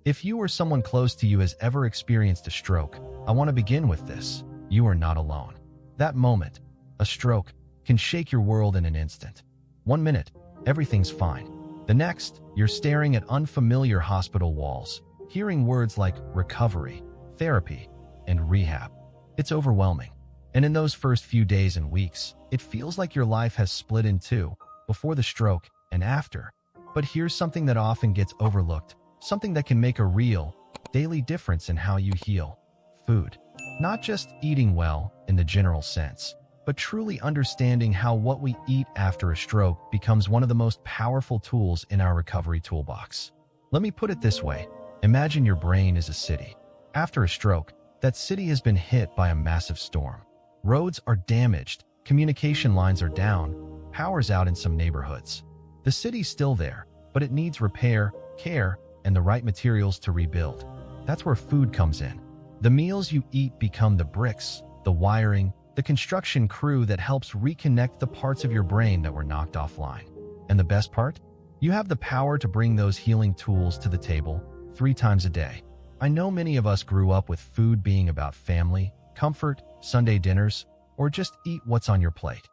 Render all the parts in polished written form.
If you or someone close to you has ever experienced a stroke, I want to begin with this. You are not alone. That moment, a stroke, can shake your world in an instant. 1 minute, everything's fine. The next, you're staring at unfamiliar hospital walls, hearing words like recovery, therapy, and rehab. It's overwhelming. And in those first few days and weeks, it feels like your life has split in two, before the stroke and after. But here's something that often gets overlooked, something that can make a real, daily difference in how you heal. Food. Not just eating well in the general sense, but truly understanding how what we eat after a stroke becomes one of the most powerful tools in our recovery toolbox. Let me put it this way. Imagine your brain is a city. After a stroke, that city has been hit by a massive storm. Roads are damaged, communication lines are down, power's out in some neighborhoods. The city's still there, but it needs repair, care, and the right materials to rebuild. That's where food comes in. The meals you eat become the bricks, the wiring, the construction crew that helps reconnect the parts of your brain that were knocked offline. And the best part? You have the power to bring those healing tools to the table 3 times a day. I know many of us grew up with food being about family, comfort, Sunday dinners, or just eat what's on your plate.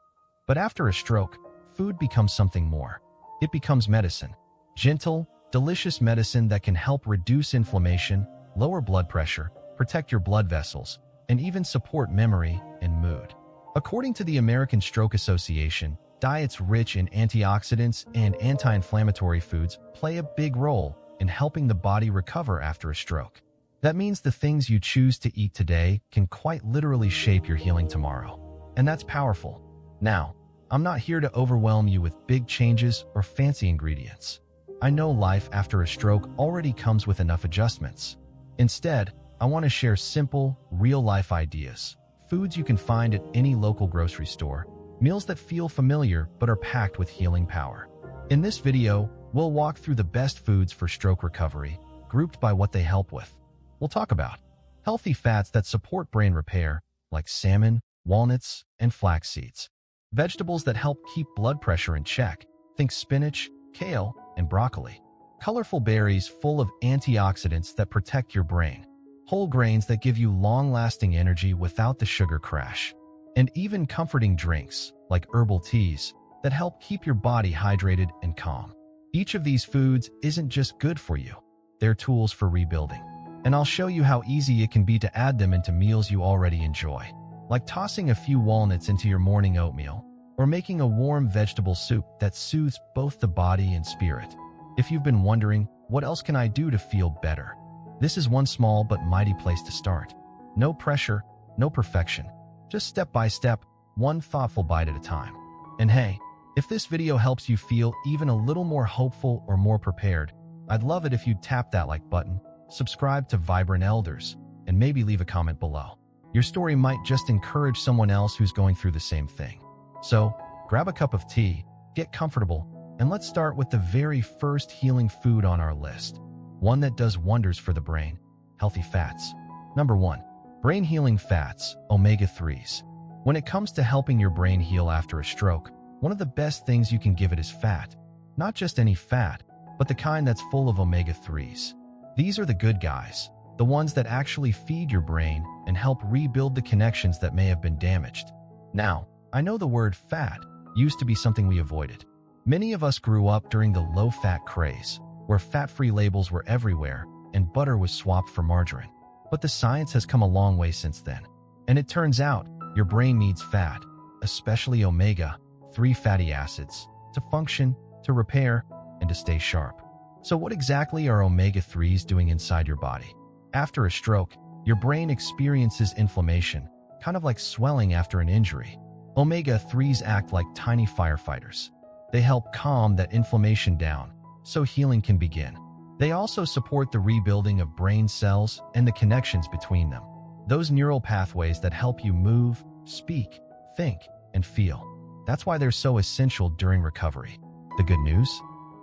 But after a stroke, food becomes something more. It becomes medicine. Gentle, delicious medicine that can help reduce inflammation, lower blood pressure, protect your blood vessels, and even support memory and mood. According to the American Stroke Association, diets rich in antioxidants and anti-inflammatory foods play a big role in helping the body recover after a stroke. That means the things you choose to eat today can quite literally shape your healing tomorrow. And that's powerful. Now, I'm not here to overwhelm you with big changes or fancy ingredients. I know life after a stroke already comes with enough adjustments. Instead, I want to share simple, real-life ideas, foods you can find at any local grocery store, meals that feel familiar but are packed with healing power. In this video, we'll walk through the best foods for stroke recovery, grouped by what they help with. We'll talk about healthy fats that support brain repair, like salmon, walnuts, and flax seeds. Vegetables that help keep blood pressure in check, think spinach, kale, and broccoli. Colorful berries full of antioxidants that protect your brain. Whole grains that give you long-lasting energy without the sugar crash. And even comforting drinks, like herbal teas, that help keep your body hydrated and calm. Each of these foods isn't just good for you. They're tools for rebuilding. And I'll show you how easy it can be to add them into meals you already enjoy. Like tossing a few walnuts into your morning oatmeal, or making a warm vegetable soup that soothes both the body and spirit. If you've been wondering, what else can I do to feel better? This is one small but mighty place to start. No pressure, no perfection. Just step by step, one thoughtful bite at a time. And hey, if this video helps you feel even a little more hopeful or more prepared, I'd love it if you'd tap that like button, subscribe to Vibrant Elders, and maybe leave a comment below. Your story might just encourage someone else who's going through the same thing. So, grab a cup of tea, get comfortable, and let's start with the very first healing food on our list. One that does wonders for the brain, healthy fats. Number 1, brain healing fats, omega-3s. When it comes to helping your brain heal after a stroke, one of the best things you can give it is fat. Not just any fat, but the kind that's full of omega-3s. These are the good guys, the ones that actually feed your brain and help rebuild the connections that may have been damaged. Now, I know the word fat used to be something we avoided. Many of us grew up during the low-fat craze, where fat-free labels were everywhere and butter was swapped for margarine. But the science has come a long way since then. And it turns out, your brain needs fat, especially omega-3 fatty acids, to function, to repair, and to stay sharp. So what exactly are omega-3s doing inside your body? After a stroke, your brain experiences inflammation, kind of like swelling after an injury. Omega-3s act like tiny firefighters. They help calm that inflammation down, so healing can begin. They also support the rebuilding of brain cells and the connections between them. Those neural pathways that help you move, speak, think, and feel. That's why they're so essential during recovery. The good news?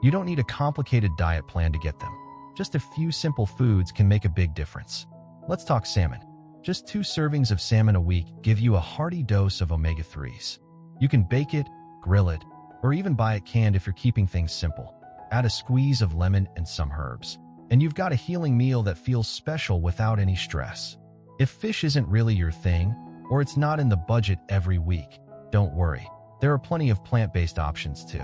You don't need a complicated diet plan to get them. Just a few simple foods can make a big difference. Let's talk salmon. Just 2 servings of salmon a week give you a hearty dose of omega-3s. You can bake it, grill it, or even buy it canned if you're keeping things simple. Add a squeeze of lemon and some herbs, and you've got a healing meal that feels special without any stress. If fish isn't really your thing, or it's not in the budget every week, don't worry. There are plenty of plant-based options too.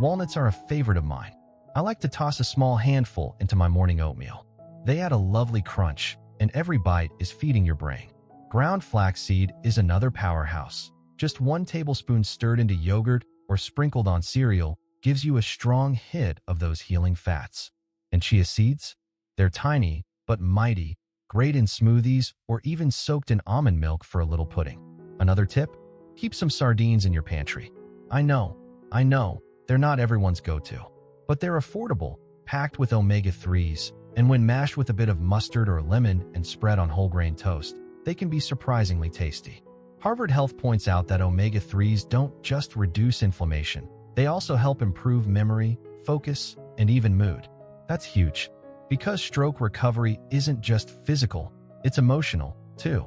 Walnuts are a favorite of mine. I like to toss a small handful into my morning oatmeal. They add a lovely crunch, and every bite is feeding your brain. Ground flaxseed is another powerhouse. Just 1 tablespoon stirred into yogurt or sprinkled on cereal gives you a strong hit of those healing fats. And chia seeds? They're tiny, but mighty, great in smoothies or even soaked in almond milk for a little pudding. Another tip? Keep some sardines in your pantry. I know, they're not everyone's go-to, but they're affordable, packed with omega-3s, and when mashed with a bit of mustard or lemon and spread on whole grain toast, they can be surprisingly tasty. Harvard Health points out that omega-3s don't just reduce inflammation, they also help improve memory, focus, and even mood. That's huge, because stroke recovery isn't just physical, it's emotional, too.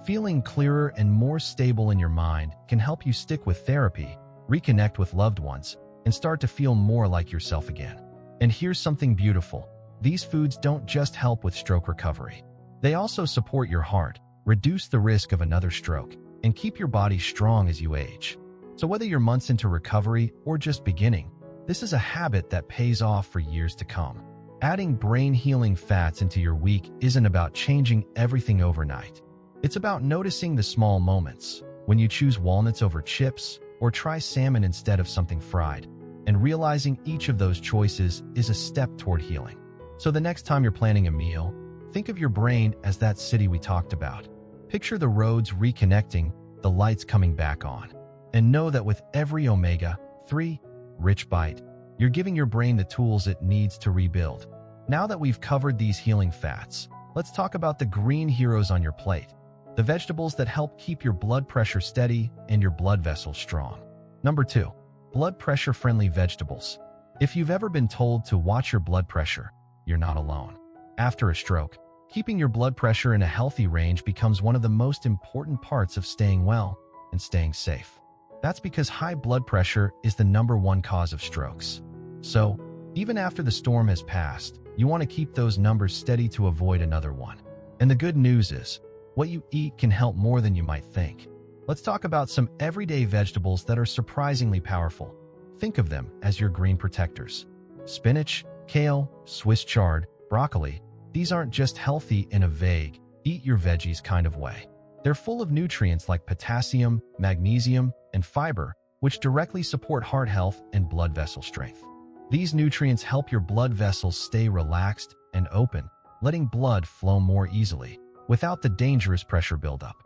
Feeling clearer and more stable in your mind can help you stick with therapy, reconnect with loved ones, and start to feel more like yourself again. And here's something beautiful. These foods don't just help with stroke recovery. They also support your heart, reduce the risk of another stroke, and keep your body strong as you age. So whether you're months into recovery or just beginning, this is a habit that pays off for years to come. Adding brain-healing fats into your week isn't about changing everything overnight. It's about noticing the small moments, when you choose walnuts over chips or try salmon instead of something fried, and realizing each of those choices is a step toward healing. So the next time you're planning a meal, think of your brain as that city we talked about. Picture the roads reconnecting, the lights coming back on, and know that with every omega-3 rich bite, you're giving your brain the tools it needs to rebuild. Now that we've covered these healing fats, let's talk about the green heroes on your plate, the vegetables that help keep your blood pressure steady and your blood vessels strong. Number 2, blood pressure-friendly vegetables. If you've ever been told to watch your blood pressure, you're not alone. After a stroke, keeping your blood pressure in a healthy range becomes one of the most important parts of staying well and staying safe. That's because high blood pressure is the #1 cause of strokes. So, even after the storm has passed, you want to keep those numbers steady to avoid another one. And the good news is, what you eat can help more than you might think. Let's talk about some everyday vegetables that are surprisingly powerful. Think of them as your green protectors. Spinach, kale, Swiss chard, broccoli. These aren't just healthy in a vague, eat your veggies kind of way. They're full of nutrients like potassium, magnesium, and fiber, which directly support heart health and blood vessel strength. These nutrients help your blood vessels stay relaxed and open, letting blood flow more easily, without the dangerous pressure buildup.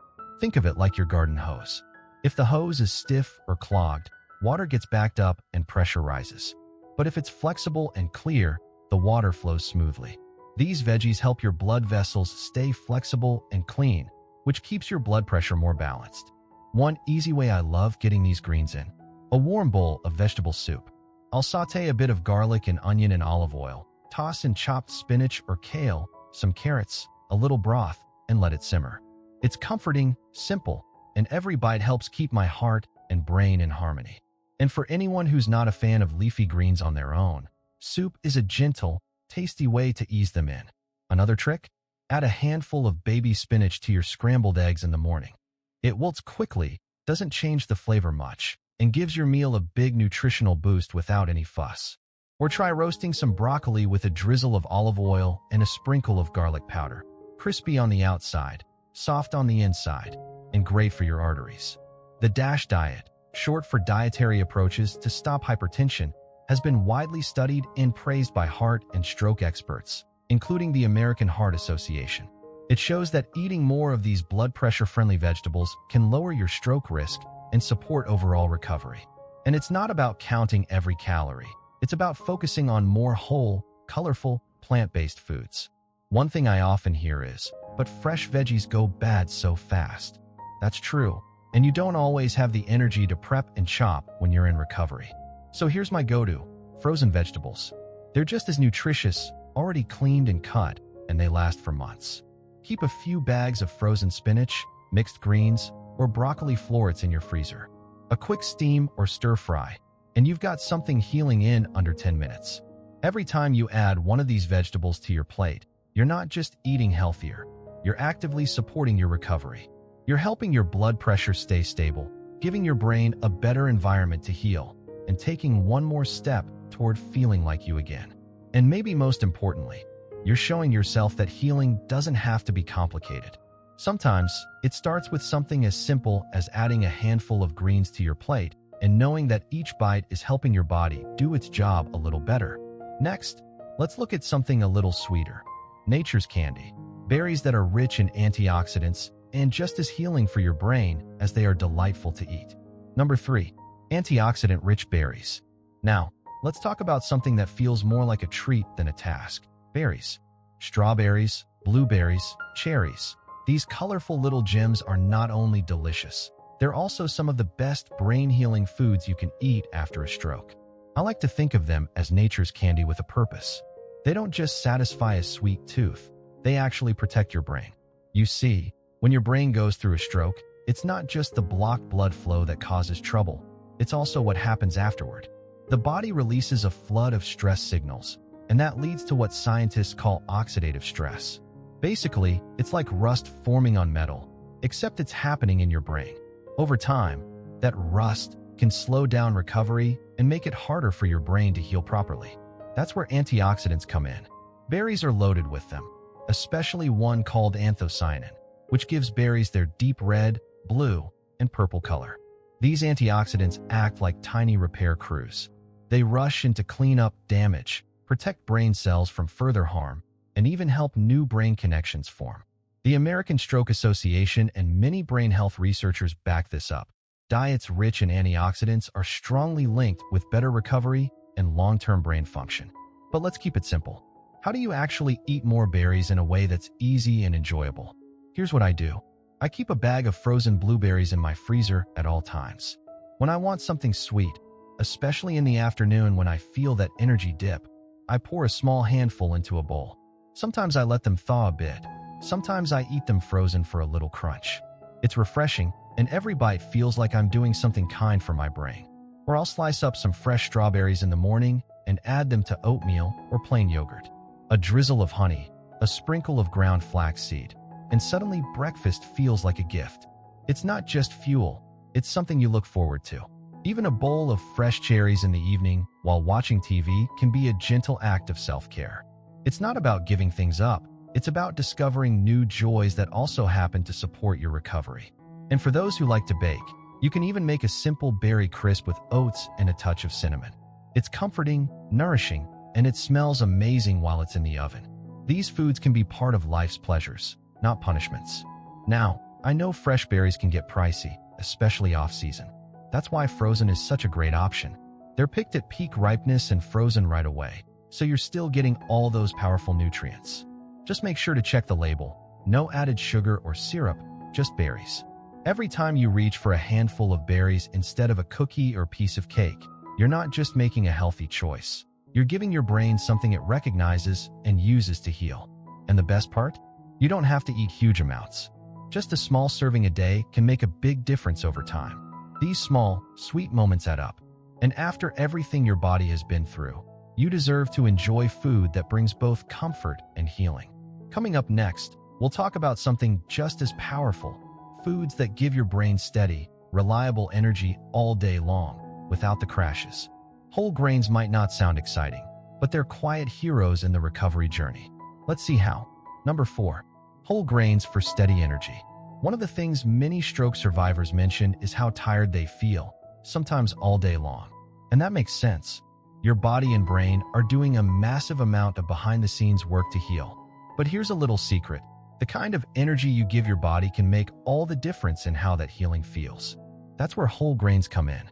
Think of it like your garden hose. If the hose is stiff or clogged, water gets backed up and pressure rises. But if it's flexible and clear, the water flows smoothly. These veggies help your blood vessels stay flexible and clean, which keeps your blood pressure more balanced. One easy way I love getting these greens in: a warm bowl of vegetable soup. I'll saute a bit of garlic and onion in olive oil, toss in chopped spinach or kale, some carrots, a little broth, and let it simmer. It's comforting, simple, and every bite helps keep my heart and brain in harmony. And for anyone who's not a fan of leafy greens on their own, soup is a gentle, tasty way to ease them in. Another trick? Add a handful of baby spinach to your scrambled eggs in the morning. It wilts quickly, doesn't change the flavor much, and gives your meal a big nutritional boost without any fuss. Or try roasting some broccoli with a drizzle of olive oil and a sprinkle of garlic powder. Crispy on the outside, soft on the inside, and great for your arteries. The DASH diet, short for dietary approaches to stop hypertension, has been widely studied and praised by heart and stroke experts, including the American Heart Association. It shows that eating more of these blood pressure-friendly vegetables can lower your stroke risk and support overall recovery. And it's not about counting every calorie. It's about focusing on more whole, colorful, plant-based foods. One thing I often hear is, but fresh veggies go bad so fast. That's true, and you don't always have the energy to prep and chop when you're in recovery. So here's my go-to: frozen vegetables. They're just as nutritious, already cleaned and cut, and they last for months. Keep a few bags of frozen spinach, mixed greens, or broccoli florets in your freezer. A quick steam or stir fry, and you've got something healing in under 10 minutes. Every time you add one of these vegetables to your plate, you're not just eating healthier, you're actively supporting your recovery. You're helping your blood pressure stay stable, giving your brain a better environment to heal, and taking one more step toward feeling like you again. And maybe most importantly, you're showing yourself that healing doesn't have to be complicated. Sometimes, it starts with something as simple as adding a handful of greens to your plate and knowing that each bite is helping your body do its job a little better. Next, let's look at something a little sweeter. Nature's candy. Berries that are rich in antioxidants and just as healing for your brain as they are delightful to eat. Number 3. Antioxidant-rich berries. Now, let's talk about something that feels more like a treat than a task. Berries. Strawberries, blueberries, cherries. These colorful little gems are not only delicious, they're also some of the best brain-healing foods you can eat after a stroke. I like to think of them as nature's candy with a purpose. They don't just satisfy a sweet tooth, they actually protect your brain. You see, when your brain goes through a stroke, it's not just the blocked blood flow that causes trouble, it's also what happens afterward. The body releases a flood of stress signals, and that leads to what scientists call oxidative stress. Basically, it's like rust forming on metal, except it's happening in your brain. Over time, that rust can slow down recovery and make it harder for your brain to heal properly. That's where antioxidants come in. Berries are loaded with them, especially one called anthocyanin, which gives berries their deep red, blue, and purple color. These antioxidants act like tiny repair crews. They rush in to clean up damage, protect brain cells from further harm, and even help new brain connections form. The American Stroke Association and many brain health researchers back this up. Diets rich in antioxidants are strongly linked with better recovery and long-term brain function. But let's keep it simple. How do you actually eat more berries in a way that's easy and enjoyable? Here's what I do. I keep a bag of frozen blueberries in my freezer at all times. When I want something sweet, especially in the afternoon when I feel that energy dip, I pour a small handful into a bowl. Sometimes I let them thaw a bit. Sometimes I eat them frozen for a little crunch. It's refreshing, and every bite feels like I'm doing something kind for my brain. Or I'll slice up some fresh strawberries in the morning and add them to oatmeal or plain yogurt. A drizzle of honey, a sprinkle of ground flaxseed, and suddenly breakfast feels like a gift. It's not just fuel, it's something you look forward to. Even a bowl of fresh cherries in the evening while watching TV can be a gentle act of self-care. It's not about giving things up, it's about discovering new joys that also happen to support your recovery. And for those who like to bake, you can even make a simple berry crisp with oats and a touch of cinnamon. It's comforting, nourishing, and it smells amazing while it's in the oven. These foods can be part of life's pleasures, not punishments. Now, I know fresh berries can get pricey, especially off-season. That's why frozen is such a great option. They're picked at peak ripeness and frozen right away, so you're still getting all those powerful nutrients. Just make sure to check the label. No added sugar or syrup, just berries. Every time you reach for a handful of berries instead of a cookie or piece of cake, you're not just making a healthy choice. You're giving your brain something it recognizes and uses to heal. And the best part? You don't have to eat huge amounts. Just a small serving a day can make a big difference over time. These small, sweet moments add up. And after everything your body has been through, you deserve to enjoy food that brings both comfort and healing. Coming up next, we'll talk about something just as powerful: foods that give your brain steady, reliable energy all day long, without the crashes. Whole grains might not sound exciting, but they're quiet heroes in the recovery journey. Let's see how. Number 4. Whole grains for steady energy. One of the things many stroke survivors mention is how tired they feel, sometimes all day long. And that makes sense. Your body and brain are doing a massive amount of behind-the-scenes work to heal. But here's a little secret. The kind of energy you give your body can make all the difference in how that healing feels. That's where whole grains come in.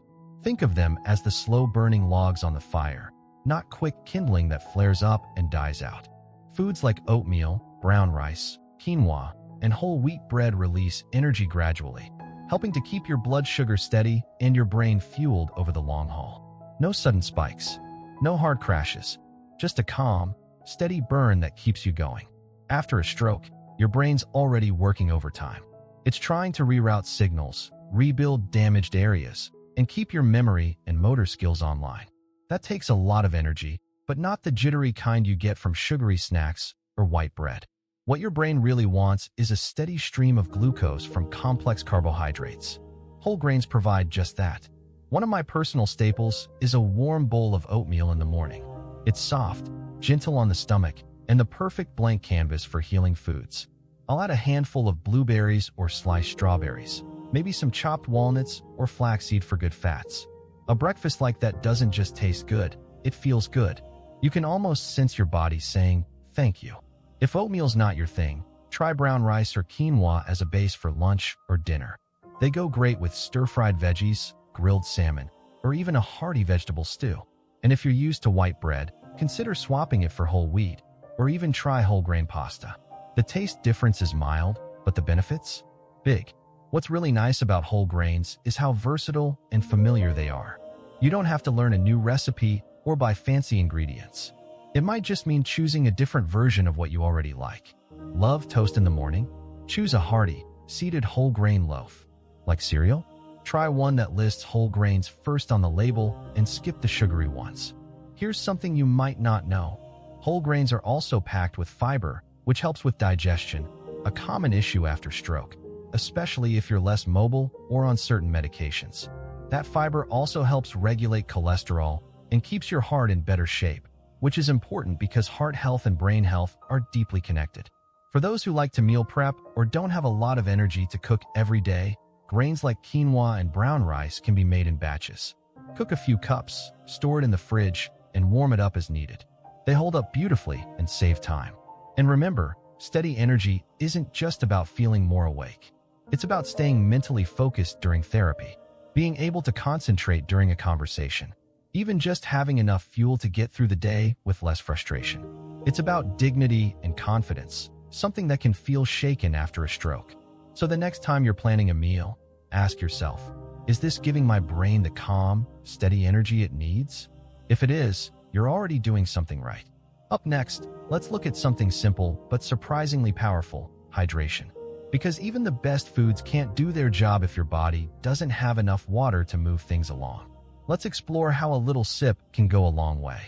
Think of them as the slow-burning logs on the fire, not quick kindling that flares up and dies out. Foods like oatmeal, brown rice, quinoa, and whole wheat bread release energy gradually, helping to keep your blood sugar steady and your brain fueled over the long haul. No sudden spikes, no hard crashes, just a calm, steady burn that keeps you going. After a stroke, your brain's already working overtime. It's trying to reroute signals, rebuild damaged areas, and keep your memory and motor skills online. That takes a lot of energy, but not the jittery kind you get from sugary snacks or white bread. What your brain really wants is a steady stream of glucose from complex carbohydrates. Whole grains provide just that. One of my personal staples is a warm bowl of oatmeal in the morning. It's soft, gentle on the stomach, and the perfect blank canvas for healing foods. I'll add a handful of blueberries or sliced strawberries, maybe some chopped walnuts or flaxseed for good fats. A breakfast like that doesn't just taste good, it feels good. You can almost sense your body saying, thank you. If oatmeal's not your thing, try brown rice or quinoa as a base for lunch or dinner. They go great with stir-fried veggies, grilled salmon, or even a hearty vegetable stew. And if you're used to white bread, consider swapping it for whole wheat, or even try whole grain pasta. The taste difference is mild, but the benefits? Big. What's really nice about whole grains is how versatile and familiar they are. You don't have to learn a new recipe or buy fancy ingredients. It might just mean choosing a different version of what you already like. Love toast in the morning? Choose a hearty, seeded whole grain loaf. Like cereal? Try one that lists whole grains first on the label and skip the sugary ones. Here's something you might not know. Whole grains are also packed with fiber, which helps with digestion, a common issue after stroke, especially if you're less mobile or on certain medications. That fiber also helps regulate cholesterol and keeps your heart in better shape, which is important because heart health and brain health are deeply connected. For those who like to meal prep or don't have a lot of energy to cook every day, grains like quinoa and brown rice can be made in batches. Cook a few cups, store it in the fridge, and warm it up as needed. They hold up beautifully and save time. And remember, steady energy isn't just about feeling more awake. It's about staying mentally focused during therapy, being able to concentrate during a conversation, even just having enough fuel to get through the day with less frustration. It's about dignity and confidence, something that can feel shaken after a stroke. So the next time you're planning a meal, ask yourself, is this giving my brain the calm, steady energy it needs? If it is, you're already doing something right. Up next, let's look at something simple but surprisingly powerful: hydration. Because even the best foods can't do their job if your body doesn't have enough water to move things along. Let's explore how a little sip can go a long way.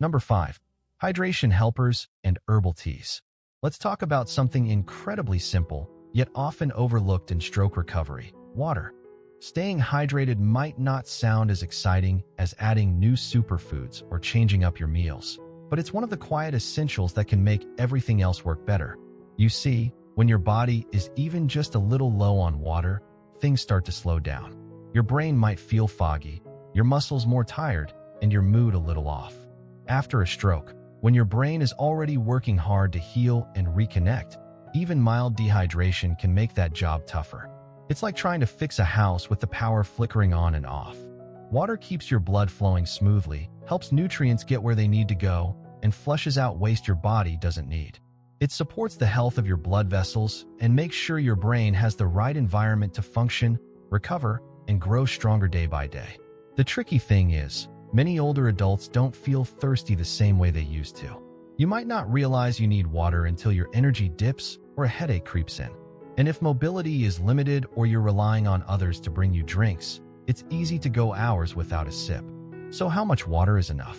Number 5. Hydration helpers and herbal teas. Let's talk about something incredibly simple, yet often overlooked in stroke recovery: water. Staying hydrated might not sound as exciting as adding new superfoods or changing up your meals, but it's one of the quiet essentials that can make everything else work better. You see, when your body is even just a little low on water, things start to slow down. Your brain might feel foggy, your muscles more tired, and your mood a little off. After a stroke, when your brain is already working hard to heal and reconnect, even mild dehydration can make that job tougher. It's like trying to fix a house with the power flickering on and off. Water keeps your blood flowing smoothly, helps nutrients get where they need to go, and flushes out waste your body doesn't need. It supports the health of your blood vessels and makes sure your brain has the right environment to function, recover, and grow stronger day by day. The tricky thing is, many older adults don't feel thirsty the same way they used to. You might not realize you need water until your energy dips or a headache creeps in. And if mobility is limited or you're relying on others to bring you drinks, it's easy to go hours without a sip. So how much water is enough?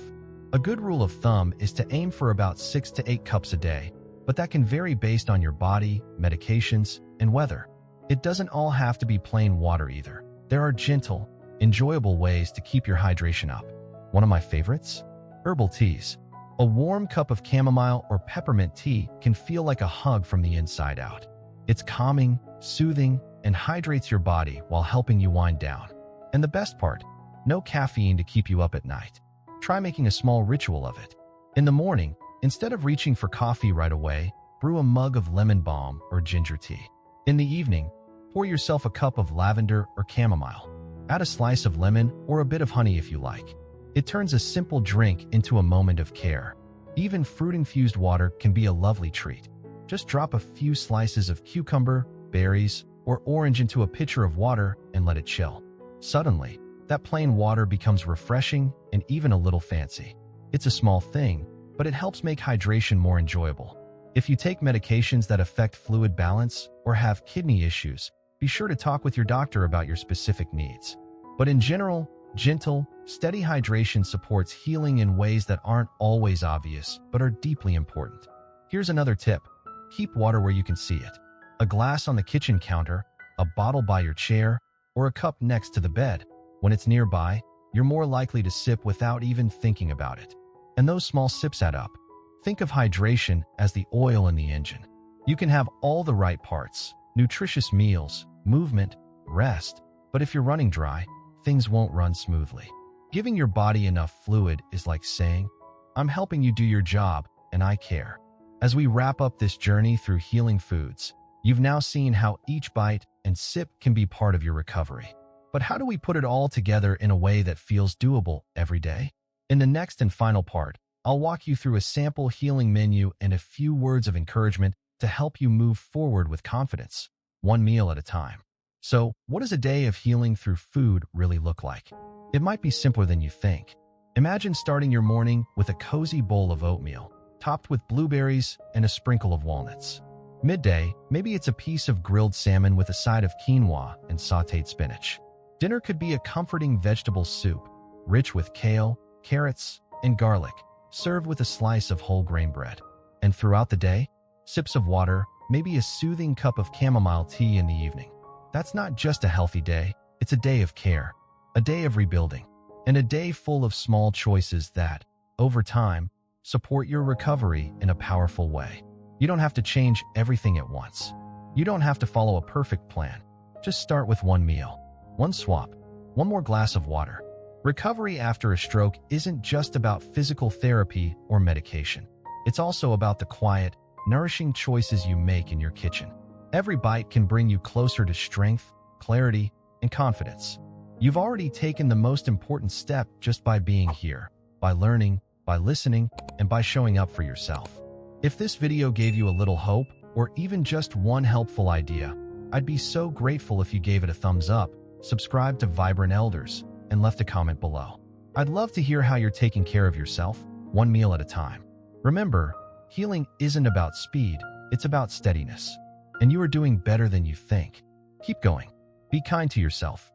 A good rule of thumb is to aim for about 6 to 8 cups a day, but that can vary based on your body, medications, and weather. It doesn't all have to be plain water either. There are gentle, enjoyable ways to keep your hydration up. One of my favorites? Herbal teas. A warm cup of chamomile or peppermint tea can feel like a hug from the inside out. It's calming, soothing, and hydrates your body while helping you wind down. And the best part, no caffeine to keep you up at night. Try making a small ritual of it. In the morning, instead of reaching for coffee right away, brew a mug of lemon balm or ginger tea. In the evening, pour yourself a cup of lavender or chamomile. Add a slice of lemon or a bit of honey if you like. It turns a simple drink into a moment of care. Even fruit-infused water can be a lovely treat. Just drop a few slices of cucumber, berries, or orange into a pitcher of water and let it chill. Suddenly, that plain water becomes refreshing and even a little fancy. It's a small thing, but it helps make hydration more enjoyable. If you take medications that affect fluid balance or have kidney issues, be sure to talk with your doctor about your specific needs. But in general, Gentle, steady hydration supports healing in ways that aren't always obvious, but are deeply important. Here's another tip. Keep water where you can see it. A glass on the kitchen counter, a bottle by your chair, or a cup next to the bed. When it's nearby, you're more likely to sip without even thinking about it. And those small sips add up. Think of hydration as the oil in the engine. You can have all the right parts, nutritious meals, movement, rest, but if you're running dry, things won't run smoothly. Giving your body enough fluid is like saying, I'm helping you do your job, and I care. As we wrap up this journey through healing foods, you've now seen how each bite and sip can be part of your recovery. But how do we put it all together in a way that feels doable every day? In the next and final part, I'll walk you through a sample healing menu and a few words of encouragement to help you move forward with confidence, one meal at a time. So, what does a day of healing through food really look like? It might be simpler than you think. Imagine starting your morning with a cozy bowl of oatmeal, topped with blueberries and a sprinkle of walnuts. Midday, maybe it's a piece of grilled salmon with a side of quinoa and sautéed spinach. Dinner could be a comforting vegetable soup, rich with kale, carrots, and garlic, served with a slice of whole grain bread. And throughout the day, sips of water, maybe a soothing cup of chamomile tea in the evening. That's not just a healthy day, it's a day of care, a day of rebuilding, and a day full of small choices that, over time, support your recovery in a powerful way. You don't have to change everything at once. You don't have to follow a perfect plan. Just start with one meal, one swap, one more glass of water. Recovery after a stroke isn't just about physical therapy or medication. It's also about the quiet, nourishing choices you make in your kitchen. Every bite can bring you closer to strength, clarity, and confidence. You've already taken the most important step just by being here, by learning, by listening, and by showing up for yourself. If this video gave you a little hope, or even just one helpful idea, I'd be so grateful if you gave it a thumbs up, subscribed to Vibrant Elders, and left a comment below. I'd love to hear how you're taking care of yourself, one meal at a time. Remember, healing isn't about speed, it's about steadiness. And you are doing better than you think. Keep going. Be kind to yourself.